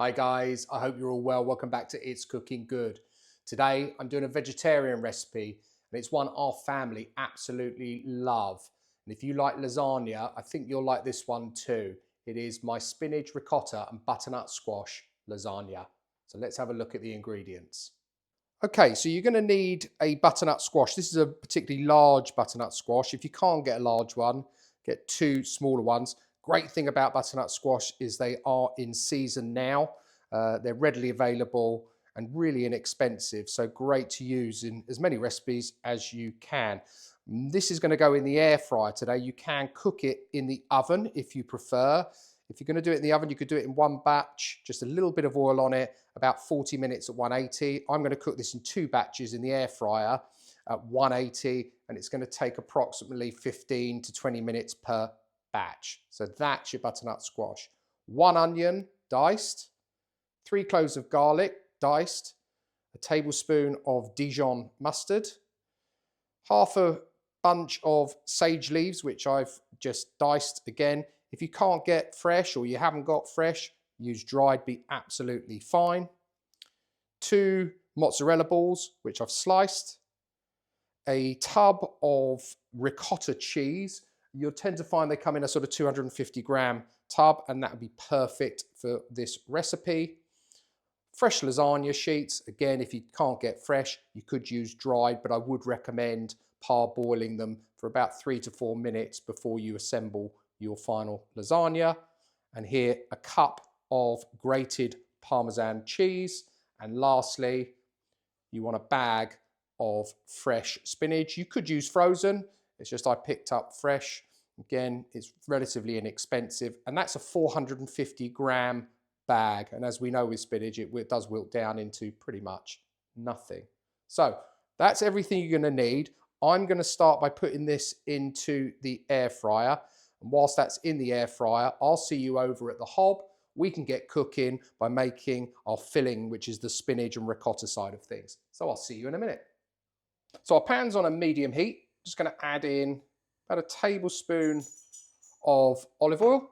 Hi guys, I hope you're all well. Welcome back to It's Cooking Good. Today I'm doing a vegetarian recipe and it's one our family absolutely love. And if you like lasagna, I think you'll like this one too. It is my spinach, ricotta and butternut squash lasagna. So let's have a look at the ingredients. Okay, so you're going to need a butternut squash. This is a particularly large butternut squash. If you can't get a large one, get two smaller ones. Great thing about butternut squash is they are in season now. They're readily available and really inexpensive. So great to use in as many recipes as you can. This is going to go in the air fryer today. You can cook it in the oven if you prefer. If you're going to do it in the oven, you could do it in one batch, just a little bit of oil on it, about 40 minutes at 180. I'm going to cook this in two batches in the air fryer at 180, and it's going to take approximately 15 to 20 minutes per batch. So that's your butternut squash. One onion diced, 3 cloves of garlic diced, a tablespoon of Dijon mustard, half a bunch of sage leaves, which I've just diced again. If you can't get fresh or you haven't got fresh, use dried, be absolutely fine. 2 mozzarella balls, which I've sliced. A tub of ricotta cheese. You'll tend to find they come in a sort of 250 gram tub, and that would be perfect for this recipe. Fresh lasagna sheets. Again, if you can't get fresh, you could use dried, but I would recommend parboiling them for about 3 to 4 minutes before you assemble your final lasagna. And here, a cup of grated Parmesan cheese. And lastly, you want a bag of fresh spinach. You could use frozen. It's just I picked up fresh. Again, it's relatively inexpensive. And that's a 450 gram bag. And as we know with spinach, it does wilt down into pretty much nothing. So that's everything you're going to need. I'm going to start by putting this into the air fryer. And whilst that's in the air fryer, I'll see you over at the hob. We can get cooking by making our filling, which is the spinach and ricotta side of things. So I'll see you in a minute. So our pan's on a medium heat. Just going to add in about a tablespoon of olive oil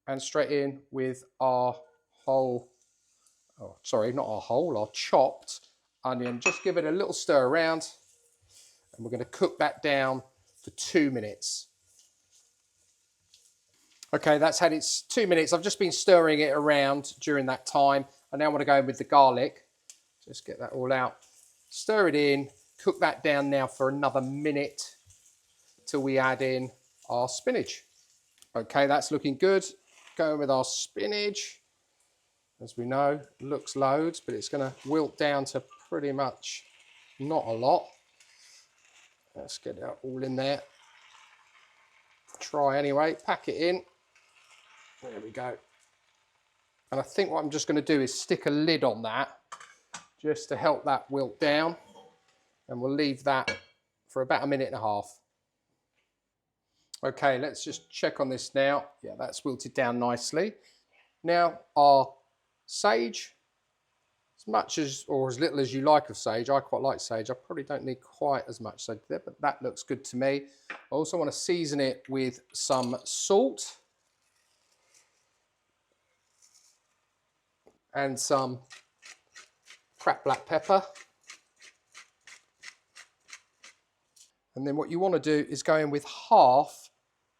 and straight in with our our chopped onion. Just give it a little stir around and we're going to cook that down for 2 minutes. Okay, that's had its 2 minutes. I've just been stirring it around during that time. I now want to go in with the garlic. Just get that all out. Stir it in, cook that down now for another minute till we add in our spinach. Okay, that's looking good. Going with our spinach. As we know, looks loads, but it's going to wilt down to pretty much not a lot. Let's get it all in there. Try anyway, pack it in. There we go. And I think what I'm just going to do is stick a lid on that just to help that wilt down. And we'll leave that for about 1.5 minutes. Okay, let's just check on this now. Yeah, that's wilted down nicely. Now our sage, as much as or as little as you like of sage. I quite like sage. I probably don't need quite as much sage there, but that looks good to me. I also want to season it with some salt and some cracked black pepper. And then what you want to do is go in with half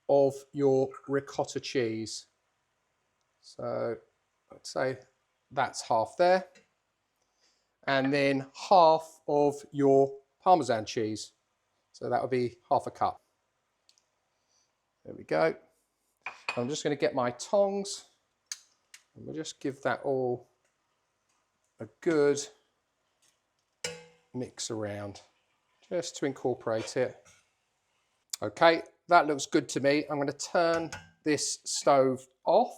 of your ricotta cheese. So I'd say that's half there. And then half of your Parmesan cheese. So that would be half a cup. There we go. I'm just going to get my tongs and we'll just give that all a good mix around just to incorporate it. Okay, that looks good to me. I'm going to turn this stove off.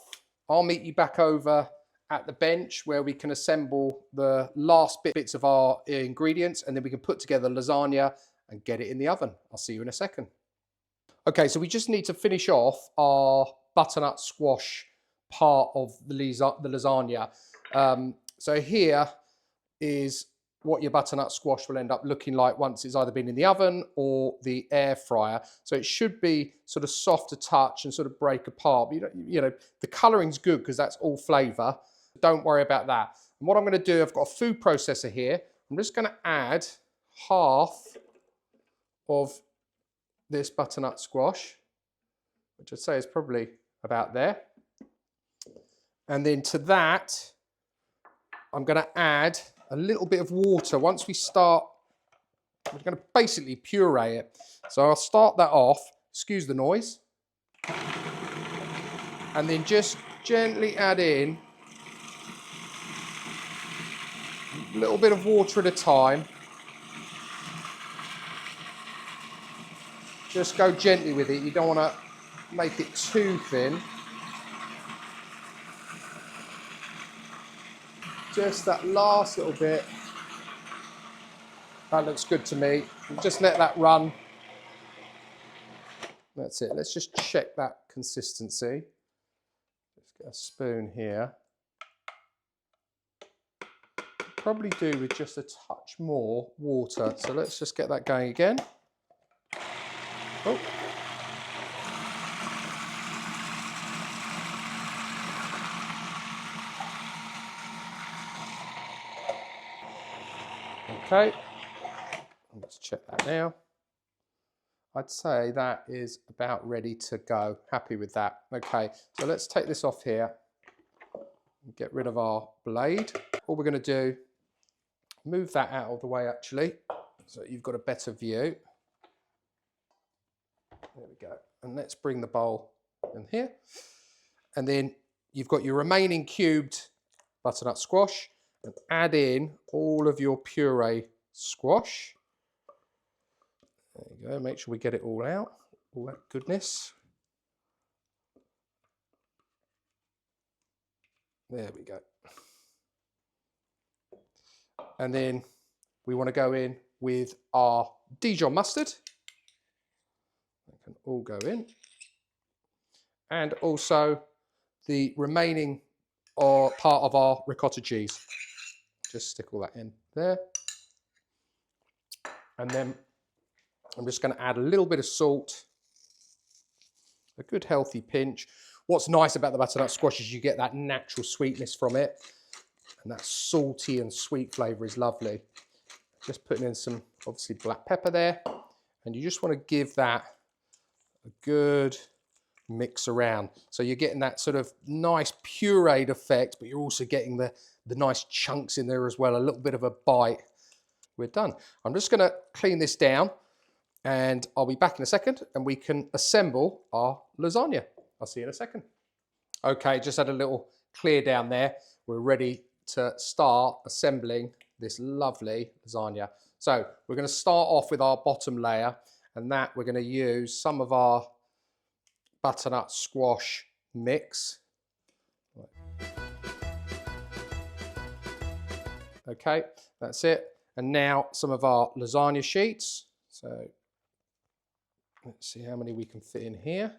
I'll meet you back over at the bench where we can assemble the last bits of our ingredients and then we can put together lasagna and get it in the oven. I'll see you in a second. Okay, so we just need to finish off our butternut squash part of the lasagna. So here is what your butternut squash will end up looking like once it's either been in the oven or the air fryer. So it should be sort of soft to touch and sort of break apart. But you know the colouring's good because that's all flavour. Don't worry about that. And what I'm going to do, I've got a food processor here. I'm just going to add half of this butternut squash, which I'd say is probably about there. And then to that, I'm going to add a little bit of water. Once we start, we're going to basically puree it. So I'll start that off, excuse the noise, and then just gently add in a little bit of water at a time. Just go gently with it. You don't want to make it too thin. Just that last little bit. That looks good to me. Just let that run. That's it. Let's just check that consistency. Just get a spoon here. Probably do with just a touch more water. So let's just get that going again. Oh. Okay, let's check that now. I'd say that is about ready to go. Happy with that. Okay, so let's take this off here and get rid of our blade. All we're going to do, move that out of the way actually, so you've got a better view. There we go. And let's bring the bowl in here. And then you've got your remaining cubed butternut squash, and add in all of your puree squash. There you go, make sure we get it all out, all that goodness. There we go. And then we want to go in with our Dijon mustard. That can all go in. And also the remaining part of our ricotta cheese. Just stick all that in there. And then I'm just going to add a little bit of salt, a good healthy pinch. What's nice about the butternut squash is you get that natural sweetness from it, and that salty and sweet flavour is lovely. Just putting in some, obviously, black pepper there, and you just want to give that a good mix around. So you're getting that sort of nice pureed effect, but you're also getting the nice chunks in there as well, a little bit of a bite. We're done. I'm just going to clean this down, and I'll be back in a second and we can assemble our lasagna. I'll see you in a second. Okay, just had a little clear down there. We're ready to start assembling this lovely lasagna. So we're going to start off with our bottom layer, and that we're going to use some of our butternut squash mix. Okay, that's it. And now some of our lasagna sheets. So let's see how many we can fit in here,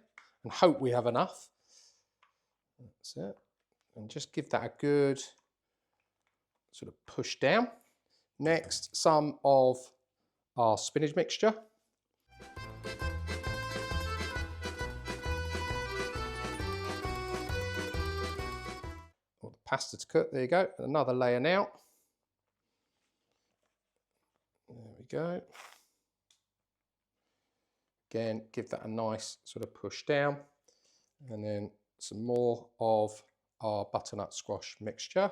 and hope we have enough. That's it. And just give that a good sort of push down. Next, some of our spinach mixture. Or the pasta to cook, there you go. Another layer now. There we go. Again, give that a nice sort of push down. And then some more of our butternut squash mixture.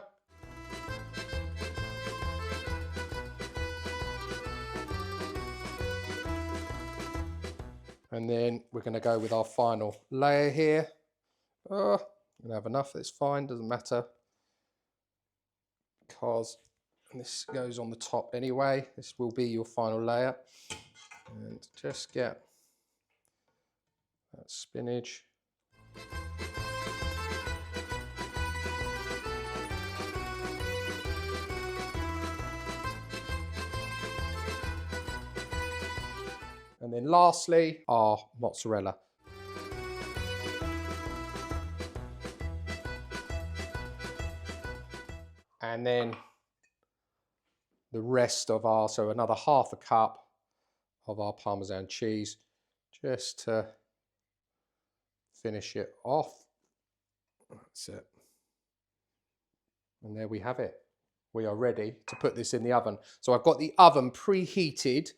And then we're going to go with our final layer here. I'm going to have enough, it's fine, doesn't matter. Because this goes on the top anyway. This will be your final layer. And just get that spinach. And then lastly, our mozzarella. And then the rest of our, so another half a cup of our Parmesan cheese, just to finish it off. That's it. And there we have it. We are ready to put this in the oven. So I've got the oven preheated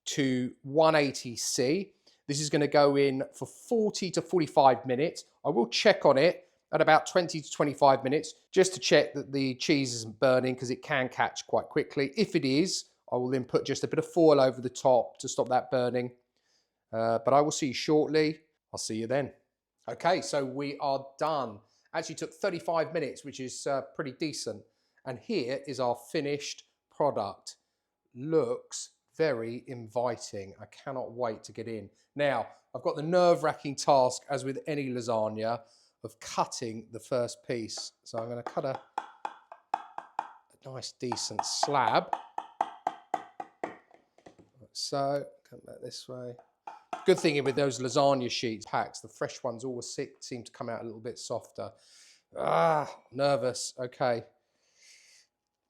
to 180C. This is going to go in for 40 to 45 minutes. I will check on it at about 20 to 25 minutes just to check that the cheese isn't burning, because it can catch quite quickly. If it is, I will then put just a bit of foil over the top to stop that burning. But I will see you shortly. I'll see you then. Okay, so we are done. Actually took 35 minutes, which is pretty decent. And here is our finished product. Looks very inviting. I cannot wait to get in. Now, I've got the nerve-wracking task, as with any lasagna, of cutting the first piece. So I'm going to cut a nice, decent slab. So, come back this way. Good thing with those lasagna sheets packs, the fresh ones always seem to come out a little bit softer. Ah, nervous. Okay.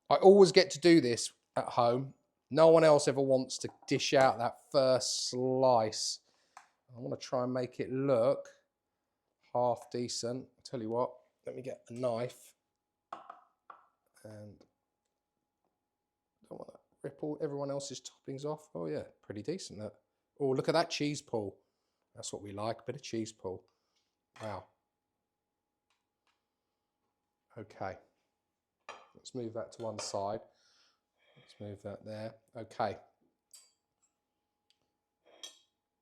I always get to do this at home. No one else ever wants to dish out that first slice. I want to try and make it look half decent. I'll tell you what, let me get a knife. And I don't want to rip all everyone else's toppings off. Oh yeah, pretty decent that. Oh, look at that cheese pull. That's what we like, a bit of cheese pull. Wow. Okay. Let's move that to one side. Let's move that there. Okay.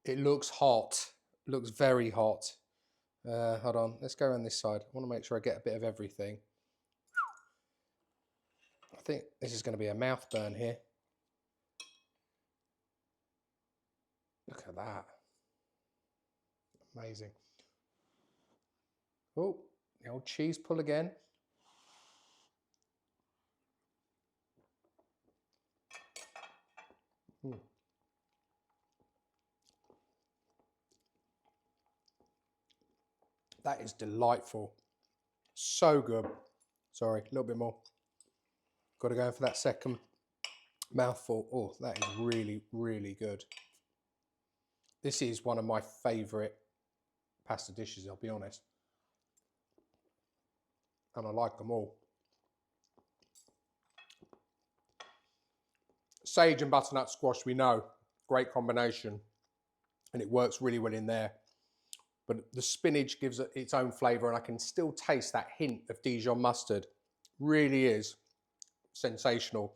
It looks hot. It looks very hot. Hold on. Let's go around this side. I want to make sure I get a bit of everything. I think this is going to be a mouth burn here. Look at that. Amazing. Oh, the old cheese pull again. That is delightful. So good. Sorry, a little bit more. Got to go for that second mouthful. Oh, that is really, really good. This is one of my favourite pasta dishes, I'll be honest. And I like them all. Sage and butternut squash, we know, great combination. And it works really well in there. But the spinach gives it its own flavour, and I can still taste that hint of Dijon mustard. Really is sensational.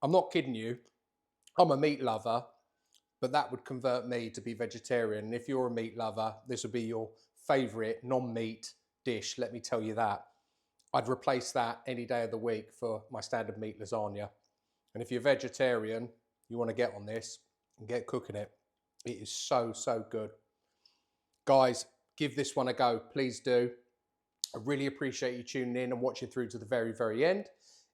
I'm not kidding you. I'm a meat lover, but that would convert me to be vegetarian. And if you're a meat lover, this would be your favourite non-meat dish, let me tell you that. I'd replace that any day of the week for my standard meat lasagna. And if you're vegetarian, you want to get on this and get cooking it. It is so, so good. Guys, give this one a go. Please do. I really appreciate you tuning in and watching through to the very, very end.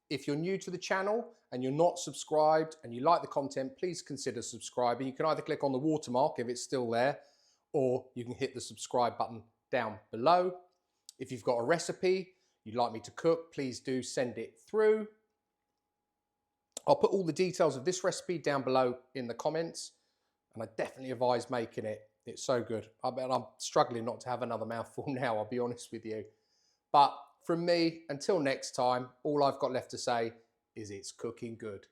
If you're new to the channel and you're not subscribed and you like the content, please consider subscribing. You can either click on the watermark if it's still there, or you can hit the subscribe button down below. If you've got a recipe you'd like me to cook, please do send it through. I'll put all the details of this recipe down below in the comments, and I definitely advise making it. It's so good. I'm struggling not to have another mouthful now, I'll be honest with you. But from me, until next time, all I've got left to say is it's cooking good.